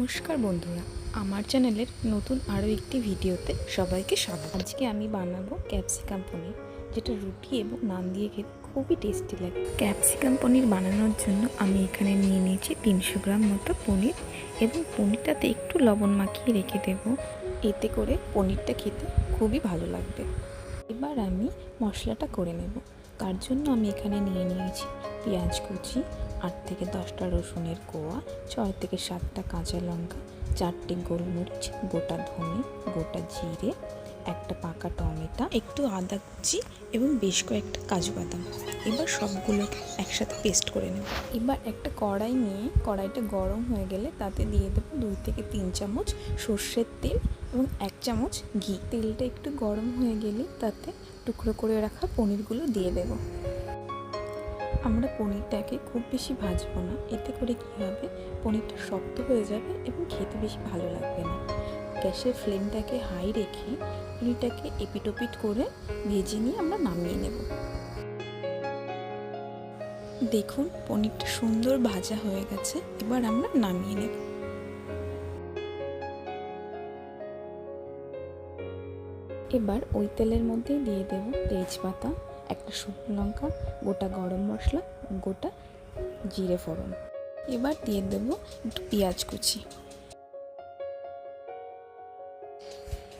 নমস্কার বন্ধুরা, আমার চ্যানেলের নতুন আরও একটি ভিডিওতে সবাইকে স্বাগত। আজকে আমি বানাবো ক্যাপসিকাম পনির, যেটা রুটি এবং নান দিয়ে খেতে খুবই টেস্টি লাগে। ক্যাপসিকাম পনির বানানোর জন্য আমি এখানে নিয়ে নিয়েছি 300 গ্রাম মতো পনির এবং পনিরটাতে একটু লবণ মাখিয়ে রেখে দেব, এতে করে পনিরটা খেতে খুবই ভালো লাগবে। এবার আমি মশলাটা করে নেব। তার জন্য আমি এখানে নিয়ে নিয়েছি পেঁয়াজ কুচি, 8 থেকে 10টা রসুনের কোয়া, 6 থেকে 7টা কাঁচা লঙ্কা, 4টে গোলমরিচ, গোটা ধনে, গোটা জিরে, একটা পাকা টমেটো, একটু আদা কুচি এবং বেশ কয়েকটা কাজু বাদাম। এবার সবগুলোকে একসাথে পেস্ট করে নেব। এবার একটা কড়াই নিয়ে কড়াইটা গরম হয়ে গেলে তাতে দিয়ে দেবো 2 থেকে 3 চামচ সর্ষের তেল এবং 1 চামচ ঘি। তেলটা একটু গরম হয়ে গেলে তাতে টুকরো করে রাখা পনিরগুলো দিয়ে দেব। আমরা পনিরটাকে খুব বেশি ভাজবো না, এতে করে কী হবে, পনিরটা শক্ত হয়ে যাবে এবং খেতে বেশি ভালো লাগবে না। গ্যাসের ফ্লেমটাকে হাই রেখে পনিরটাকে এপিটোপিট করে ভেজে নিয়ে আমরা নামিয়ে নেব। দেখুন পনিরটা সুন্দর ভাজা হয়ে গেছে, এবার আমরা নামিয়ে নেব। এবার ওই তেলের মধ্যে দিয়ে দেব তেজপাতা, একটা শুকনো লঙ্কা, গোটা গরম মশলা, গোটা জিরে ফোড়ন। এবার দিয়ে দেব একটু পেঁয়াজ কুচি।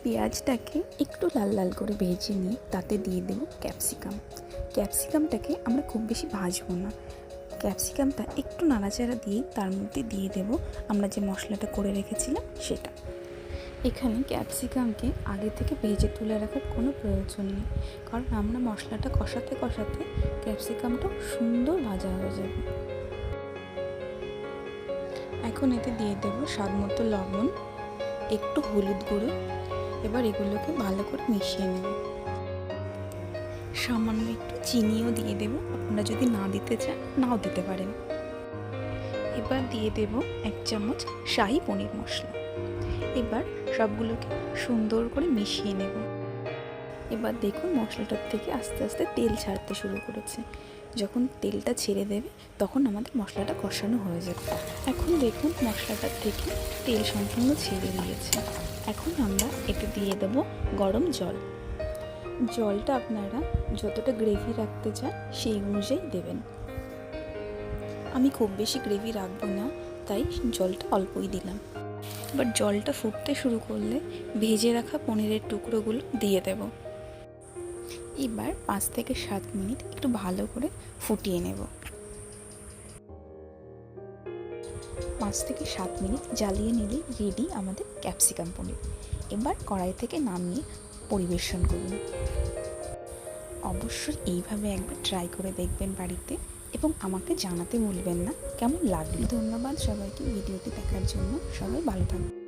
পেঁয়াজটাকে একটু লাল লাল করে ভেজে নিয়ে তাতে দিয়ে দেব ক্যাপসিকাম। ক্যাপসিকামটাকে আমরা খুব বেশি ভাজবো না, ক্যাপসিকামটা একটু নাড়াচাড়া দিয়ে তার মধ্যে দিয়ে দেব আমরা যে মশলাটা করে রেখেছিলাম সেটা। এখানে ক্যাপসিকামকে আগে থেকে ভেজে তুলে রাখার কোনো প্রয়োজন নেই, কারণ আমরা মশলাটা কষাতে কষাতে ক্যাপসিকামটা সুন্দর ভাজা হয়ে যাবে। এখন এতে দিয়ে দেব স্বাদ মতো লবণ, একটু হলুদ গুঁড়ো। এবার এগুলোকে ভালো করে মিশিয়ে নেব। সামান্য একটু চিনিও দিয়ে দেব, আপনারা যদি না দিতে চান নাও দিতে পারেন। এবার দিয়ে দেব 1 চামচ শাহি পনির মশলা। এবার সবগুলোকে সুন্দর করে মিশিয়ে নেব। এবার দেখুন মশলাটার থেকে আস্তে আস্তে তেল ছাড়তে শুরু করেছে। যখন তেলটা ছেড়ে দেবে তখন আমাদের মশলাটা কষানো হয়ে যাবে। এখন দেখুন মশলাটার থেকে তেল সম্পূর্ণ ছেড়ে দিয়েছে। এখন আমরা এতে দিয়ে দেব গরম জল। জলটা আপনারা যতটা গ্রেভি রাখতে চান সেই অনুযায়ী দেবেন। আমি খুব বেশি গ্রেভি রাখবো না, তাই জলটা অল্পই দিলাম। এবার জলটা ফুটতে শুরু করলে ভেজে রাখা পনিরের টুকরোগুলো দিয়ে দেব। এবার 5 থেকে 7 মিনিট একটু ভালো করে ফুটিয়ে নেব। 5 থেকে 7 মিনিট জ্বালিয়ে নিলে রেডি আমাদের ক্যাপসিকাম পনির। এবার কড়াই থেকে নামিয়ে পরিবেশন করুন। অবশ্যই এইভাবে একবার ট্রাই করে দেখবেন বাড়িতে এবং আমাকে জানাতে ভুলবেন না কেমন লাগলো। ধন্যবাদ সবাইকে ভিডিওটি দেখার জন্য। সবাই ভালো থাকবেন।